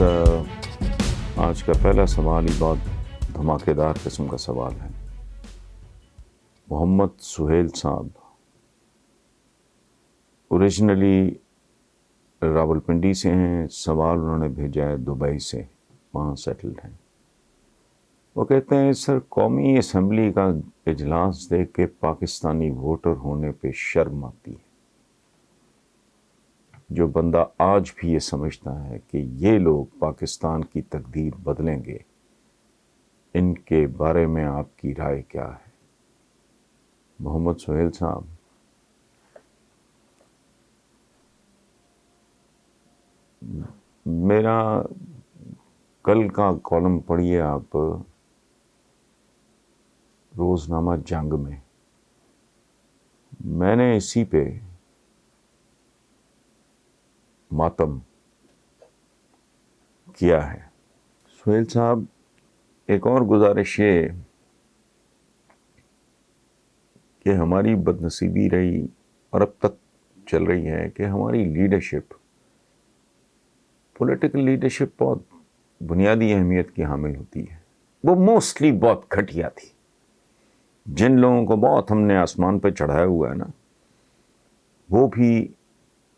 ناظرین، آج کا پہلا سوال ہی بہت دھماکے دار قسم کا سوال ہے۔ محمد سہیل صاحب اوریجنلی راولپنڈی سے ہیں، سوال انہوں نے بھیجا ہے دبئی سے، وہاں سیٹلڈ ہیں۔ وہ کہتے ہیں سر، قومی اسمبلی کا اجلاس دیکھ کے پاکستانی ووٹر ہونے پہ شرم آتی ہے۔ جو بندہ آج بھی یہ سمجھتا ہے کہ یہ لوگ پاکستان کی تقدیر بدلیں گے، ان کے بارے میں آپ کی رائے کیا ہے؟ محمد سہیل صاحب، میرا کل کا کالم پڑھیے آپ روزنامہ جنگ میں نے اسی پہ ماتم کیا ہے۔ سہیل صاحب، ایک اور گزارش یہ کہ ہماری بدنصیبی رہی اور اب تک چل رہی ہے کہ ہماری لیڈرشپ، پولیٹیکل لیڈرشپ بہت بنیادی اہمیت کی حامل ہوتی ہے۔ وہ موسٹلی بہت گھٹیا تھی۔ جن لوگوں کو بہت ہم نے آسمان پہ چڑھایا ہوا ہے نا، وہ بھی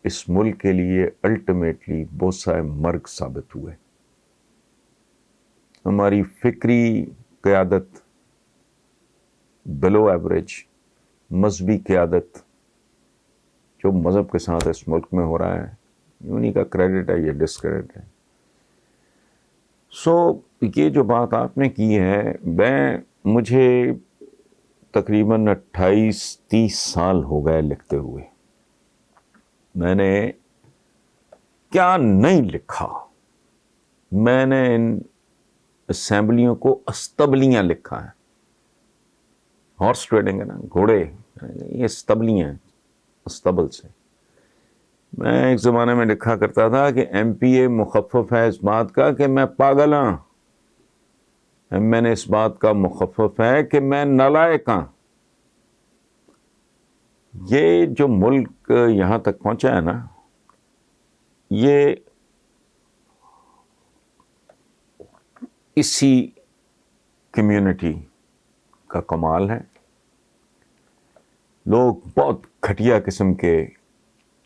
اس ملک کے لیے الٹیمیٹلی بوسہ مرگ ثابت ہوئے۔ ہماری فکری قیادت بلو ایوریج، مذہبی قیادت جو مذہب کے ساتھ اس ملک میں ہو رہا ہے، انہی کا کریڈٹ ہے، یہ ڈسکریڈٹ ہے۔ یہ جو بات آپ نے کی ہے، مجھے تقریباً 28-30 سال ہو گئے لکھتے ہوئے۔ میں نے کیا نہیں لکھا، میں نے ان اسمبلیوں کو استبلیاں لکھا ہے۔ ہارس ٹریڈنگ ہے نا، گھوڑے، یہ استبلیاں ہیں، استبل سے۔ میں ایک زمانے میں لکھا کرتا تھا کہ ایم پی اے مخفف ہے اس بات کا کہ میں پاگل ہوں، میں نے اس بات کا مخفف ہے کہ میں نالائق ہوں۔ یہ جو ملک یہاں تک پہنچا ہے نا، یہ اسی کمیونٹی کا کمال ہے۔ لوگ بہت گھٹیا قسم کے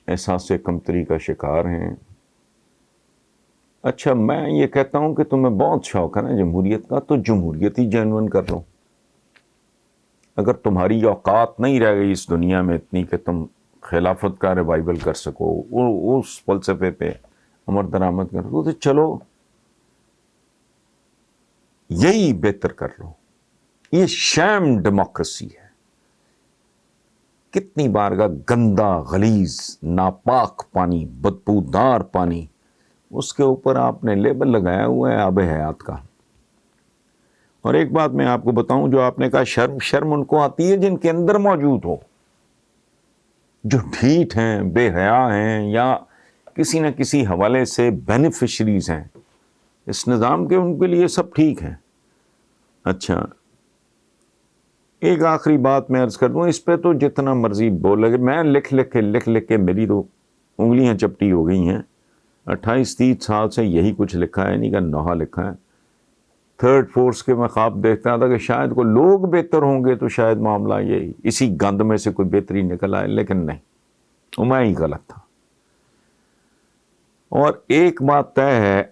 احساس کمتری کا شکار ہیں۔ اچھا، میں یہ کہتا ہوں کہ تمہیں بہت شوق ہے نا جمہوریت کا، تو جمہوریت ہی جینون کر لو۔ اگر تمہاری اوقات نہیں رہ گئی اس دنیا میں اتنی کہ تم خلافت کا ریوائول کر سکو، اس فلسفے پہ عمر درآمد کر سکو، تو چلو یہی بہتر کر لو۔ یہ شیم ڈیموکریسی ہے۔ کتنی بار کا گندا، غلیظ، ناپاک پانی، بدبودار پانی، اس کے اوپر آپ نے لیبل لگایا ہوا ہے آب حیات کا۔ اور ایک بات میں آپ کو بتاؤں، جو آپ نے کہا شرم ان کو آتی ہے جن کے اندر موجود ہو، جو ڈھیٹ ہیں، بے حیا ہیں، یا کسی نہ کسی حوالے سے بینیفیشریز ہیں اس نظام کے، ان کے لیے سب ٹھیک ہے۔ اچھا، ایک آخری بات میں عرض کر دوں، اس پہ تو جتنا مرضی بول لگے، میں لکھ کے میری تو انگلیاں چپٹی ہو گئی ہیں۔ 28-30 سال سے یہی کچھ لکھا ہے، نہیں کہ نوحہ لکھا ہے۔ تھرڈ فورس کے میں خواب دیکھتا تھا کہ شاید کوئی لوگ بہتر ہوں گے تو شاید معاملہ یہی اسی گند میں سے کوئی بہتری نکل آئے، لیکن نہیں، وہ میں ہی غلط تھا۔ اور ایک بات طے ہے،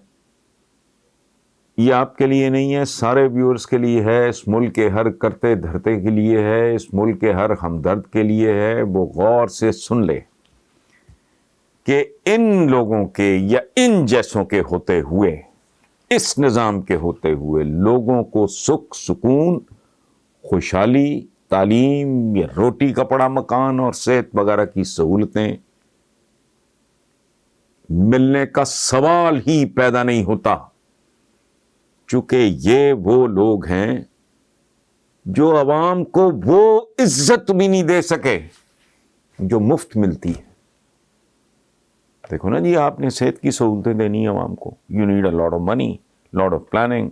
یہ آپ کے لیے نہیں ہے، سارے ویورز کے لیے ہے، اس ملک کے ہر کرتے دھرتے کے لیے ہے، اس ملک کے ہر ہمدرد کے لیے ہے۔ وہ غور سے سن لے کہ ان لوگوں کے یا ان جیسوں کے ہوتے ہوئے، اس نظام کے ہوتے ہوئے، لوگوں کو سکھ، سکون، خوشحالی، تعلیم یا روٹی کپڑا مکان اور صحت وغیرہ کی سہولتیں ملنے کا سوال ہی پیدا نہیں ہوتا، چونکہ یہ وہ لوگ ہیں جو عوام کو وہ عزت بھی نہیں دے سکے جو مفت ملتی ہے۔ دیکھو نا جی، آپ نے صحت کی سہولتیں دینی ہے عوام کو، you need a lot of money, lot of planning.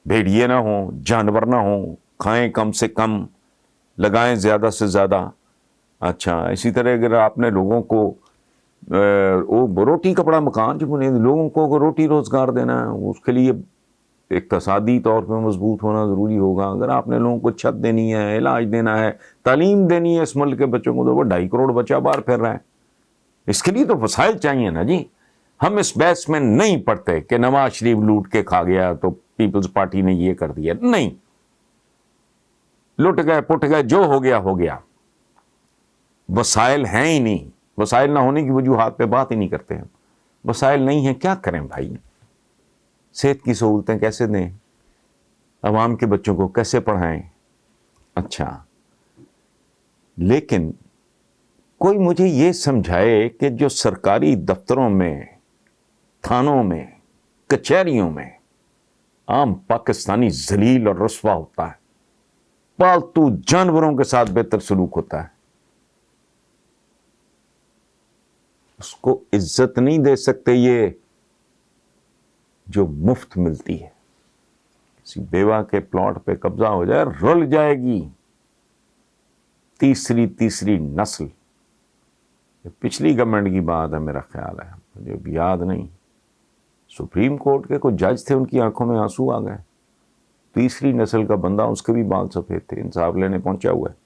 بھیڑیے نہ ہوں، جانور نہ ہوں، کھائیں کم سے کم، لگائیں زیادہ سے زیادہ۔ اچھا، اسی طرح اگر آپ نے لوگوں کو وہ روٹی کپڑا مکان جو بنے، لوگوں کو روٹی روزگار دینا ہے، اس کے لیے اقتصادی طور پہ مضبوط ہونا ضروری ہوگا. اگر آپ نے لوگوں کو چھت دینی ہے، علاج دینا ہے، تعلیم دینی ہے اس ملک کے بچوں کو، تو وہ 2.5 کروڑ بچہ باہر پھر رہا ہے. اس کے لیے تو وسائل چاہیے نا جی. ہم اس بحث میں نہیں پڑتے کہ نواز شریف لوٹ کے کھا گیا تو پیپلز پارٹی نے یہ کر دیا. نہیں، لٹ گئے پٹ گئے، جو ہو گیا ہو گیا. وسائل ہیں ہی نہیں. وسائل نہ ہونے کی وجوہات پہ بات ہی نہیں کرتے ہیں. وسائل نہیں ہیں، کیا کریں بھائی؟ صحت کی سہولتیں کیسے دیں؟ عوام کے بچوں کو کیسے پڑھائیں؟ اچھا، لیکن کوئی مجھے یہ سمجھائے کہ جو سرکاری دفتروں میں، تھانوں میں، کچہریوں میں عام پاکستانی ذلیل اور رسوا ہوتا ہے، پالتو جانوروں کے ساتھ بہتر سلوک ہوتا ہے، اس کو عزت نہیں دے سکتے یہ جو مفت ملتی ہے. کسی بیوہ کے پلاٹ پہ قبضہ ہو جائے، رل جائے گی تیسری نسل. پچھلی گورنمنٹ کی بات ہے میرا خیال ہے، مجھے اب یاد نہیں. سپریم کورٹ کے کوئی جج تھے، ان کی آنکھوں میں آنسو آ گئے. تیسری نسل کا بندہ، اس کے بھی بال سفید تھے، انصاف لینے پہنچا ہوا ہے.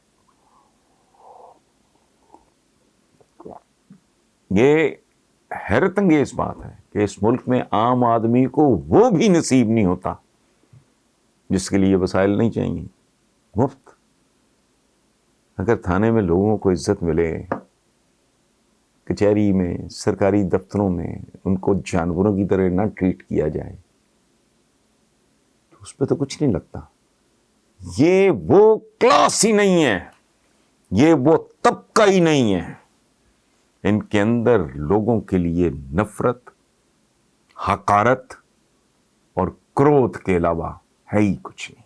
یہ حیرت انگیز بات ہے کہ اس ملک میں عام آدمی کو وہ بھی نصیب نہیں ہوتا جس کے لیے وسائل نہیں چاہیے. مفت. اگر تھانے میں لوگوں کو عزت ملے، کچہری میں، سرکاری دفتروں میں ان کو جانوروں کی طرح نہ ٹریٹ کیا جائے، تو اس پہ تو کچھ نہیں لگتا. یہ وہ کلاس ہی نہیں ہے، یہ وہ طبقہ ہی نہیں ہے. ان کے اندر لوگوں کے لیے نفرت، حقارت اور کرودھ کے علاوہ ہے ہی کچھ نہیں.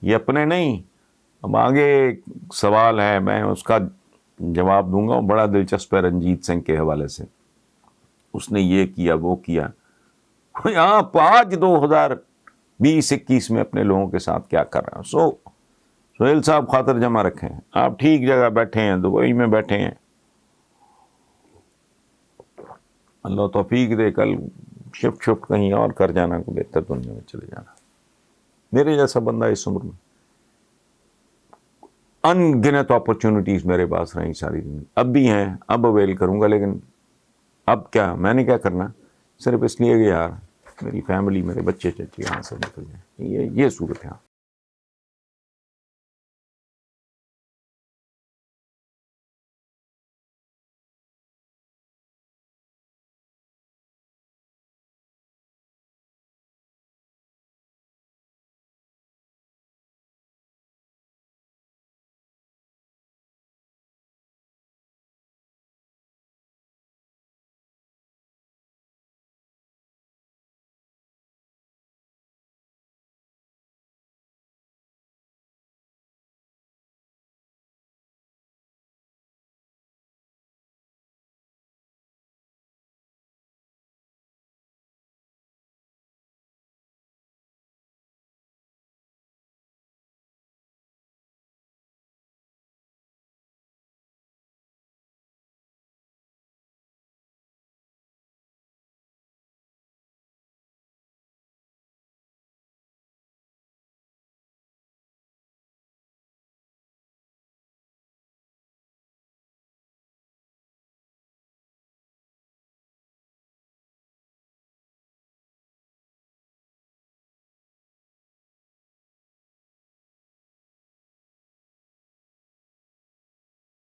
یہ اپنے نہیں. اب آگے سوال ہے، میں اس کا جواب دوں گا، بڑا دلچسپ ہے رنجیت سنگھ کے حوالے سے. اس نے یہ کیا، وہ کیا. آپ آج 2020-21 میں اپنے لوگوں کے ساتھ کیا کر رہے ہیں؟ سہیل صاحب خاطر جمع رکھیں، آپ ٹھیک جگہ بیٹھے ہیں، دبئی میں بیٹھے ہیں. اللہ توفیق دے، کل شفٹ کہیں اور کر جانا، کو بہتر دنیا میں چلے جانا. میرے جیسا بندہ اس عمر میں ان گنت اپرچونٹیز میرے پاس رہیں ساری زندگی، اب بھی ہیں، اب اویل کروں گا. لیکن اب کیا، میں نے کیا کرنا، صرف اس لیے کہ یار میری فیملی، میرے بچے چچے یہاں سے نکل جائیں. یہ صورت ہے.